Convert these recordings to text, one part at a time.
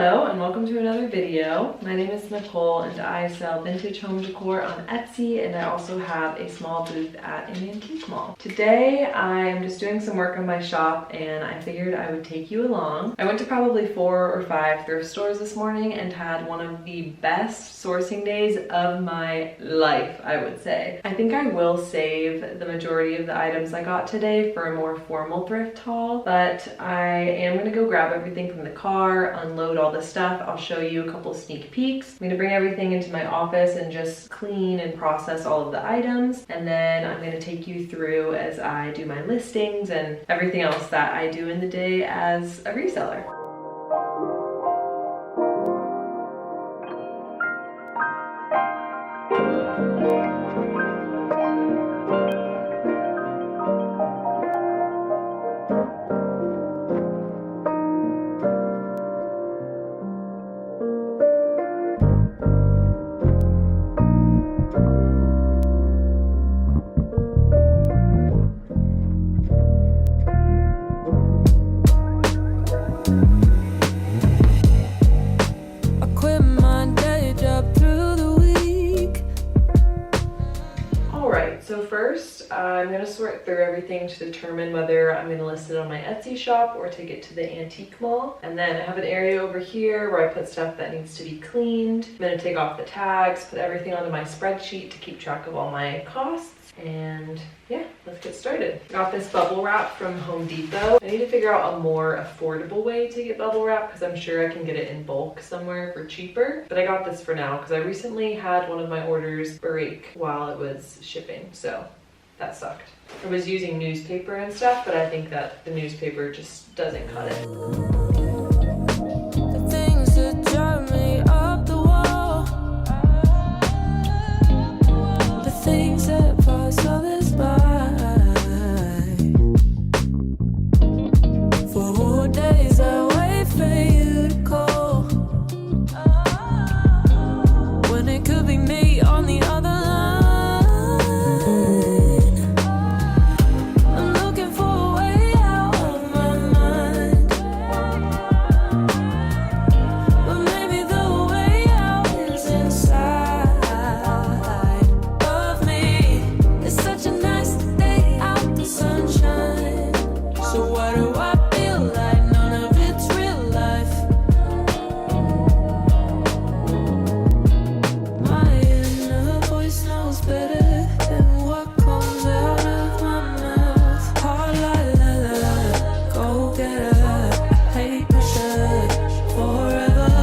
Hello and welcome to another video. My name is Nicole and I sell vintage home decor on Etsy, and I also have a small booth at an antique mall. Today I'm just doing some work on my shop and I figured I would take you along. I went to probably 4 or 5 thrift stores this morning and had one of the best sourcing days of my life, I would say. I think I will save the majority of the items I got today for a more formal thrift haul, but I am gonna go grab everything from the car, unload all the stuff. I'll show you a couple sneak peeks. I'm gonna bring everything into my office and just clean and process all of the items, and then I'm gonna take you through as I do my listings and everything else that I do in the day as a reseller. So first, I'm going to sort through everything to determine whether I'm going to list it on my Etsy shop or take it to the antique mall. And then I have an area over here where I put stuff that needs to be cleaned. I'm going to take off the tags, put everything onto my spreadsheet to keep track of all my costs. And yeah, let's get started. Got this bubble wrap from Home Depot. I need to figure out a more affordable way to get bubble wrap because I'm sure I can get it in bulk somewhere for cheaper. But I got this for now because I recently had one of my orders break while it was shipping, so that sucked. I was using newspaper and stuff, but I think that the newspaper just doesn't cut it. The things that drive me up the wall, the things that pass others by. For whole days I wait for you to call, when it could be me on the other line. I'm looking for a way out of my mind, but maybe the way out is inside of me. It's such a nice day out, the sunshine. So why do I feel like none of it's real life? My inner voice knows better than what comes out of my mouth. Hard like leather, go get her. Hate pressure forever.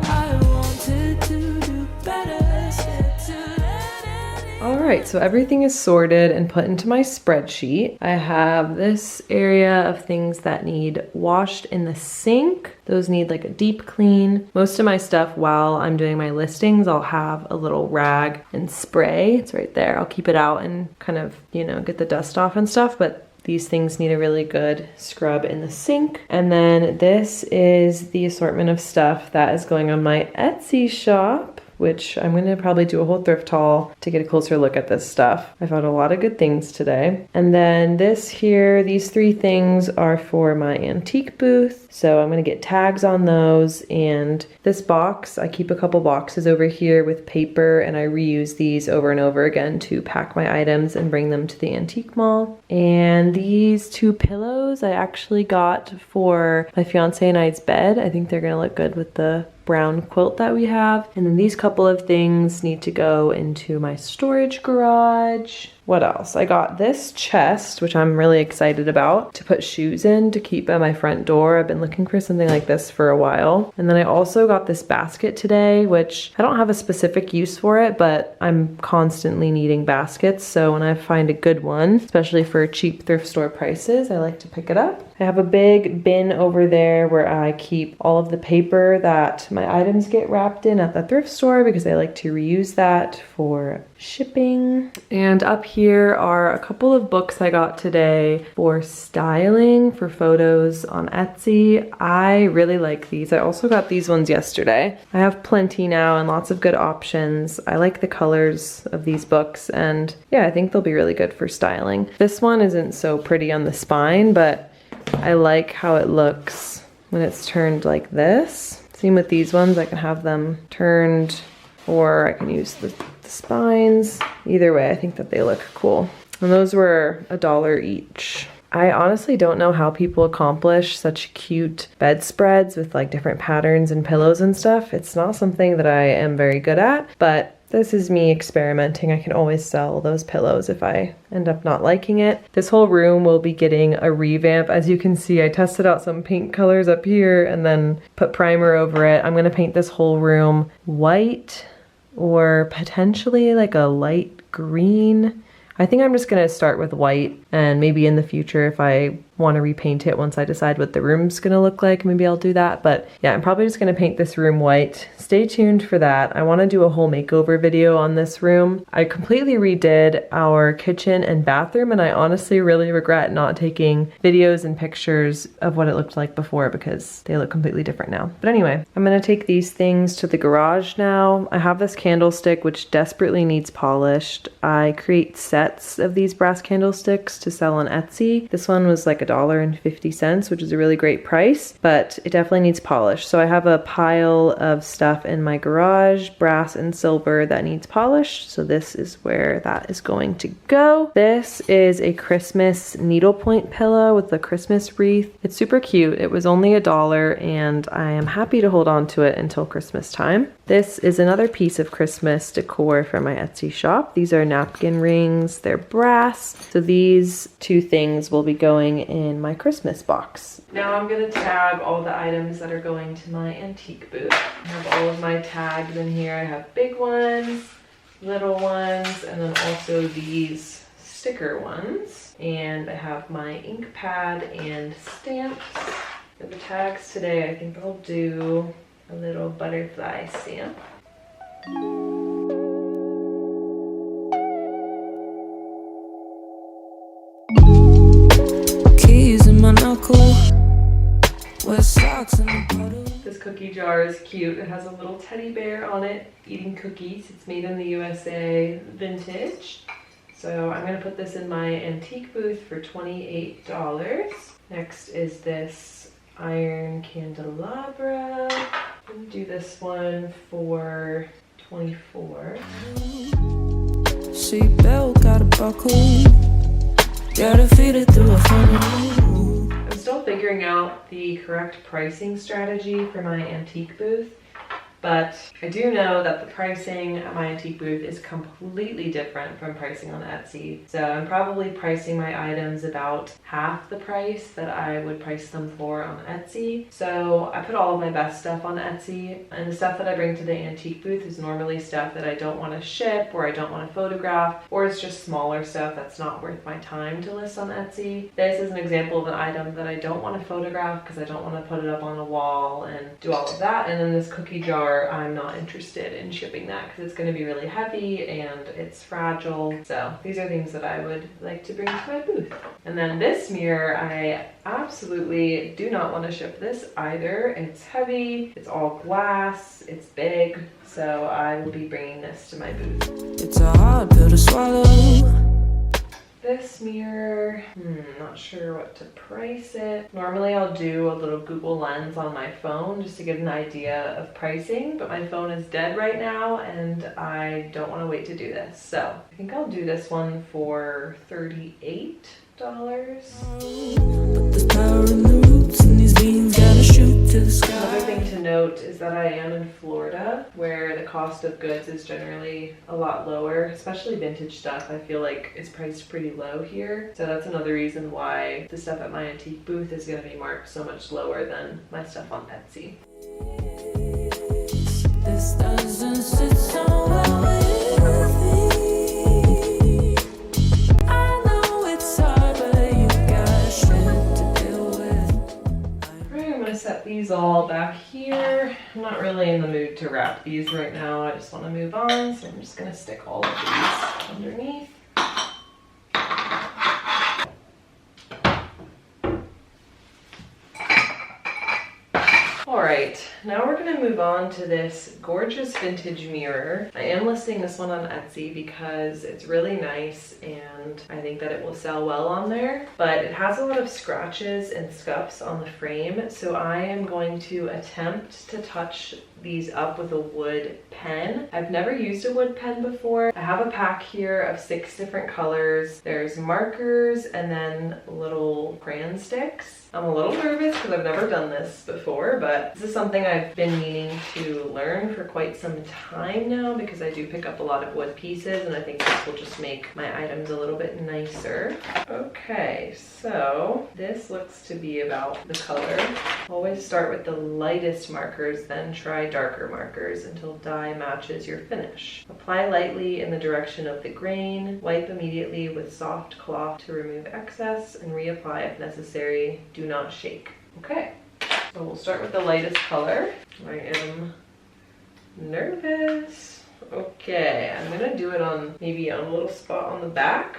I wanted to do better, scared to let it. Alright, so everything is sorted and put into my spreadsheet. I have this area of things that need washed in the sink. Those need like a deep clean. Most of my stuff while I'm doing my listings, I'll have a little rag and spray. It's right there. I'll keep it out and kind of, you know, get the dust off and stuff, but these things need a really good scrub in the sink. And then this is the assortment of stuff that is going on my Etsy shop, which I'm gonna probably do a whole thrift haul to get a closer look at this stuff. I found a lot of good things today. And then this here, these 3 things are for my antique booth. So I'm gonna get tags on those. And this box, I keep a couple boxes over here with paper and I reuse these over and over again to pack my items and bring them to the antique mall. And these 2 pillows I actually got for my fiance and I's bed. I think they're gonna look good with the brown quilt that we have. And then these couple of things need to go into my storage garage. What else? I got this chest, which I'm really excited about, to put shoes in to keep by my front door. I've been looking for something like this for a while. And then I also got this basket today, which I don't have a specific use for it, but I'm constantly needing baskets. So when I find a good one, especially for cheap thrift store prices, I like to pick it up. I have a big bin over there where I keep all of the paper that my items get wrapped in at the thrift store because I like to reuse that for shipping. And up here are a couple of books I got today for styling for photos on Etsy. I really like these. I also got these ones yesterday. I have plenty now and lots of good options. I like the colors of these books, and yeah, I think they'll be really good for styling. This one isn't so pretty on the spine, but I like how it looks when it's turned like this. Same with these ones, I can have them turned or I can use the spines. Either way, I think that they look cool. And those were $1 each. I honestly don't know how people accomplish such cute bedspreads with like different patterns and pillows and stuff. It's not something that I am very good at, but this is me experimenting. I can always sell those pillows if I end up not liking it. This whole room will be getting a revamp. As you can see, I tested out some pink colors up here and then put primer over it. I'm gonna paint this whole room white or potentially like a light green. I think I'm just gonna start with white, and maybe in the future if I want to repaint it once I decide what the room's gonna look like, maybe I'll do that. But yeah, I'm probably just gonna paint this room white. Stay tuned for that. I want to do a whole makeover video on this room. I completely redid our kitchen and bathroom, and I honestly really regret not taking videos and pictures of what it looked like before because they look completely different now. But anyway, I'm gonna take these things to the garage now. I have this candlestick which desperately needs polished. I create sets of these brass candlesticks to sell on Etsy. This one was like $1.50, which is a really great price, but it definitely needs polish. So I have a pile of stuff in my garage, brass and silver, that needs polished. So this is where that is going to go. This is a Christmas needlepoint pillow with a Christmas wreath. It's super cute. It was only $1 and I am happy to hold on to it until Christmas time. This is another piece of Christmas decor from my Etsy shop. These are napkin rings. They're brass. So these two things will be going in my Christmas box. Now I'm gonna tag all the items that are going to my antique booth. I have all of my tags in here. I have big ones, little ones, and then also these sticker ones. And I have my ink pad and stamps. For the tags today, I think I'll do a little butterfly stamp. Keys in my knuckle. Wear socks in the puddle. This cookie jar is cute. It has a little teddy bear on it eating cookies. It's made in the USA, vintage. So I'm gonna put this in my antique booth for $28. Next is this iron candelabra. I'm gonna do this one for $24. Seatbelt got a buckle. Gotta feed it through a funnel. I'm still figuring out the correct pricing strategy for my antique booth, but I do know that the pricing at my antique booth is completely different from pricing on Etsy. So I'm probably pricing my items about half the price that I would price them for on Etsy. So I put all of my best stuff on Etsy, and the stuff that I bring to the antique booth is normally stuff that I don't want to ship or I don't want to photograph, or it's just smaller stuff that's not worth my time to list on Etsy. This is an example of an item that I don't want to photograph because I don't want to put it up on a wall and do all of that. And then this cookie jar, I'm not interested in shipping that because it's going to be really heavy and it's fragile. So these are things that I would like to bring to my booth. And then this mirror, I absolutely do not want to ship this either. It's heavy, it's all glass, it's big, so I will be bringing this to my booth. It's a hard pill to swallow. This mirror, not sure what to price it. Normally I'll do a little Google Lens on my phone just to get an idea of pricing, but my phone is dead right now and I don't want to wait to do this. So I think I'll do this one for $38. But there's power in the roots and these beans gotta shoot to the sky. Another thing to note is that I am in Florida, where the cost of goods is generally a lot lower, especially vintage stuff. I feel like it's priced pretty low here. So that's another reason why the stuff at my antique booth is going to be marked so much lower than my stuff on Etsy. This doesn't sit so well with me. I know it's hard, but you got shit to deal with. Alright, I'm going to set these all back here. I'm not really in the mood to wrap these right now. I just want to move on, so I'm just going to stick all of these underneath. Alright, now we're gonna move on to this gorgeous vintage mirror. I am listing this one on Etsy because it's really nice and I think that it will sell well on there, but it has a lot of scratches and scuffs on the frame, so I am going to attempt to touch these up with a wood pen. I've never used a wood pen before. I have a pack here of 6 different colors. There's markers and then little crayon sticks. I'm a little nervous because I've never done this before, but this is something I've been meaning to learn for quite some time now because I do pick up a lot of wood pieces and I think this will just make my items a little bit nicer. Okay, so this looks to be about the color. Always start with the lightest markers, then try darker markers until dye matches your finish. Apply lightly in the direction of the grain, wipe immediately with soft cloth to remove excess, and reapply if necessary. Do not shake. Okay, so we'll start with the lightest color. I am nervous. Okay, I'm gonna do it on maybe on a little spot on the back.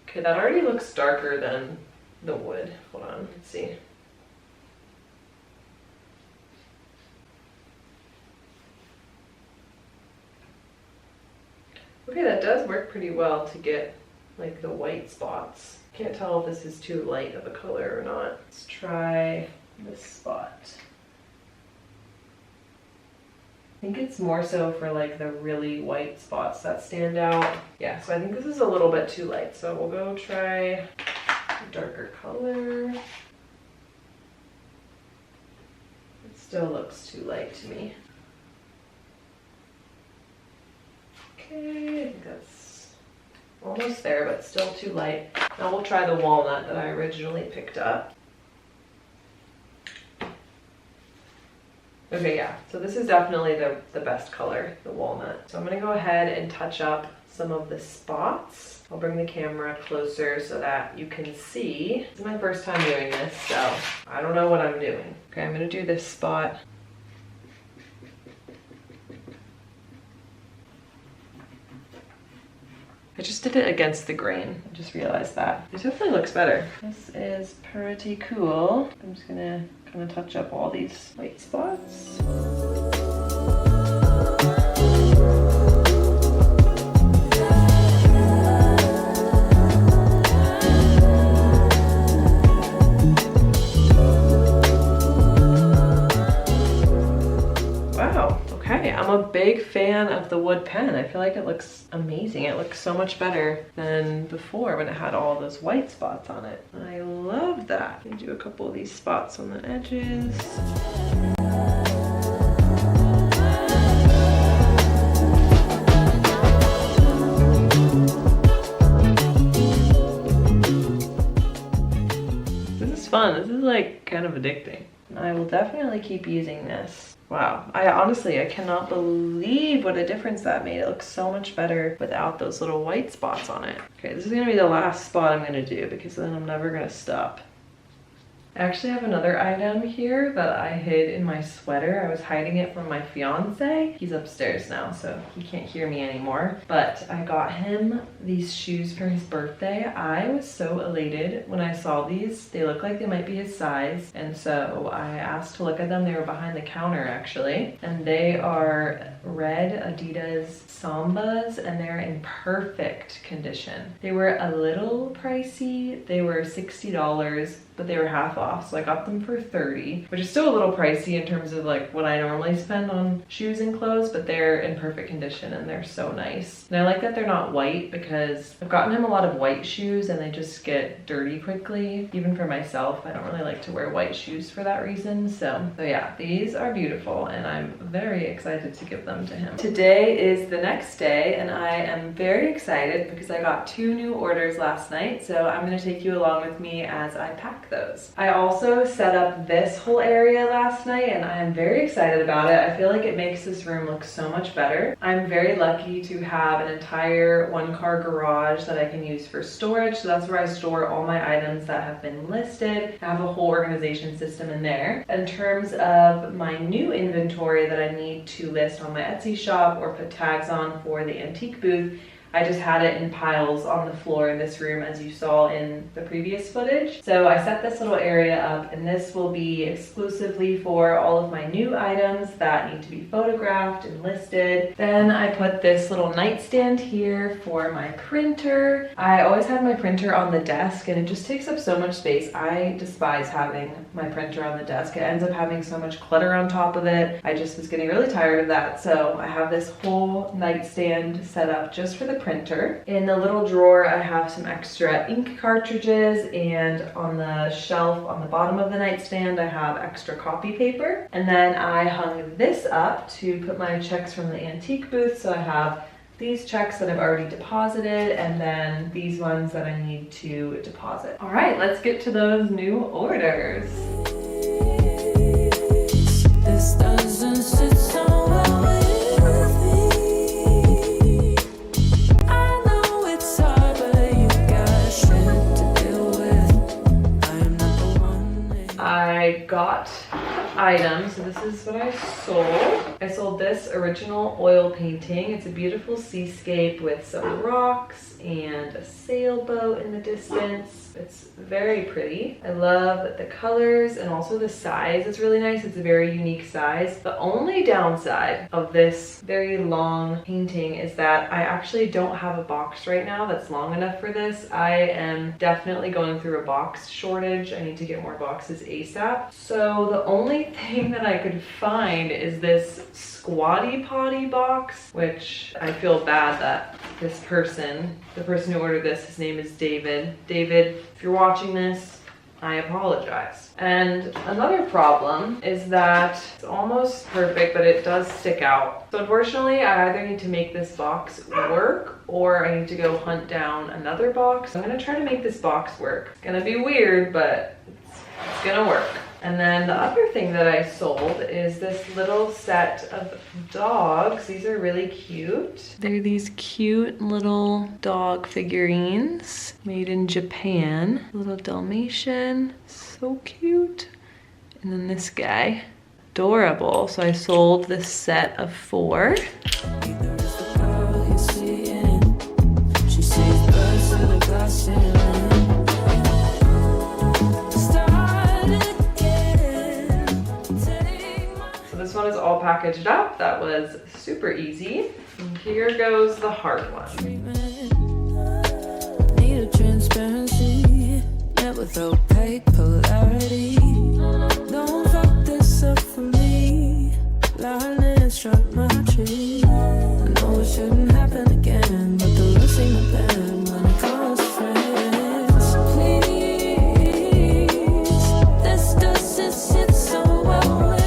Okay, that already looks darker than the wood. Hold on, let's see. Okay, that does work pretty well to get like the white spots. Can't tell if this is too light of a color or not. Let's try this spot. I think it's more so for like the really white spots that stand out. Yeah, so I think this is a little bit too light. So we'll go try a darker color. It still looks too light to me. Okay, I think that's almost there, but still too light. Now we'll try the walnut that I originally picked up. Okay, yeah, so this is definitely the best color, the walnut. So I'm gonna go ahead and touch up some of the spots. I'll bring the camera closer so that you can see. This is my first time doing this, so I don't know what I'm doing. Okay, I'm gonna do this spot. I just did it against the grain. I just realized that. It definitely looks better. This is pretty cool. I'm just gonna kind of touch up all these white spots. Wow, okay, I'm a big fan of the wood pen. I feel like it looks amazing. It looks so much better than before when it had all those white spots on it. I love that. I'm gonna do a couple of these spots on the edges. This is fun. This is like kind of addicting. I will definitely keep using this. Wow, I cannot believe what a difference that made. It looks so much better without those little white spots on it. Okay, this is gonna be the last spot I'm gonna do because then I'm never gonna stop. I actually have another item here that I hid in my sweater. I was hiding it from my fiance. He's upstairs now, so he can't hear me anymore. But I got him these shoes for his birthday. I was so elated when I saw these. They look like they might be his size. And so I asked to look at them. They were behind the counter actually. And they are red Adidas Sambas and they're in perfect condition. They were a little pricey. They were $60, but they were half off, so I got them for $30, which is still a little pricey in terms of like what I normally spend on shoes and clothes, but they're in perfect condition and they're so nice. And I like that they're not white because I've gotten him a lot of white shoes and they just get dirty quickly. Even for myself, I don't really like to wear white shoes for that reason. So yeah, these are beautiful and I'm very excited to give them to him. Today is the next day and I am very excited because I got 2 new orders last night. So I'm gonna take you along with me as I pack those. I also set up this whole area last night and I am very excited about it. I feel like it makes this room look so much better. I'm very lucky to have an entire 1-car garage that I can use for storage. So that's where I store all my items that have been listed. I have a whole organization system in there. In terms of my new inventory that I need to list on my Etsy shop or put tags on for the antique booth, I just had it in piles on the floor in this room as you saw in the previous footage. So I set this little area up, and this will be exclusively for all of my new items that need to be photographed and listed. Then I put this little nightstand here for my printer. I always had my printer on the desk and it just takes up so much space. I despise having my printer on the desk. It ends up having so much clutter on top of it. I just was getting really tired of that. So I have this whole nightstand set up just for the printer. In the little drawer, I have some extra ink cartridges, and on the shelf on the bottom of the nightstand, I have extra copy paper. And then I hung this up to put my checks from the antique booth. So I have these checks that I've already deposited, and then these ones that I need to deposit. All right, let's get to those new orders. This doesn't sit so well with me. I know it's hard, but you got shit to deal with. I am not the one. I got items. So this is what I sold. I sold this original oil painting. It's a beautiful seascape with some rocks and a sailboat in the distance. It's very pretty. I love the colors and also the size. It's really nice. It's a very unique size. The only downside of this very long painting is that I actually don't have a box right now that's long enough for this. I am definitely going through a box shortage. I need to get more boxes ASAP. So the only thing that I could find is this Squatty Potty box, which I feel bad that this person, the person who ordered this, his name is David. David, if you're watching this, I apologize. And another problem is that it's almost perfect, but it does stick out. So unfortunately, I either need to make this box work or I need to go hunt down another box. I'm gonna try to make this box work. It's gonna be weird, but it's gonna work. And then the other thing that I sold is this little set of dogs. These are really cute. They're these cute little dog figurines made in Japan. Little Dalmatian, so cute. And then this guy, adorable. So I sold this set of 4. Either is the girl you're seeing. She sees birds in the glass ceiling. This one is all packaged up. That was super easy. And here goes the hard one. Need a transparency, met with opaque polarity. Don't fuck this up for me. Lightning struck my tree. I know it shouldn't happen again, but the rules seem to bend when it comes to friends. Please, this doesn't sit so well with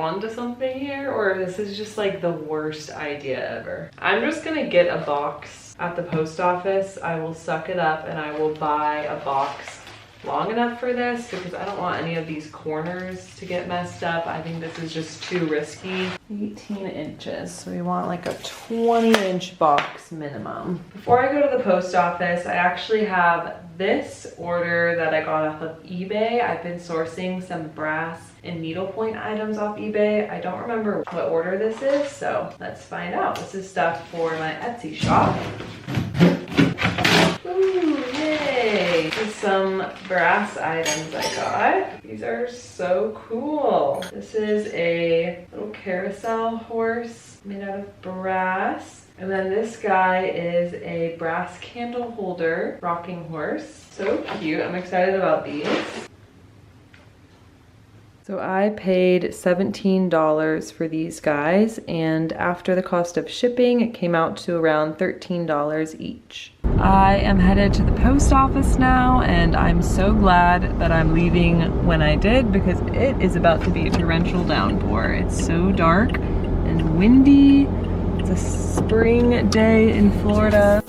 onto something here, or this is just like the worst idea ever. I'm just gonna get a box at the post office. I will suck it up and I will buy a box long enough for this because I don't want any of these corners to get messed up. I think this is just too risky. 18 inches, so we want like a 20-inch box minimum. Before I go to the post office, I actually have this order that I got off of eBay. I've been sourcing some brass and needlepoint items off eBay. I don't remember what order this is, so let's find out. This is stuff for my Etsy shop. Ooh, yay! This is some brass items I got. These are so cool. This is a little carousel horse made out of brass. And then this guy is a brass candle holder rocking horse. So cute. I'm excited about these. So I paid $17 for these guys, and after the cost of shipping, it came out to around $13 each. I am headed to the post office now, and I'm so glad that I'm leaving when I did because it is about to be a torrential downpour. It's so dark and windy. It's a spring day in Florida.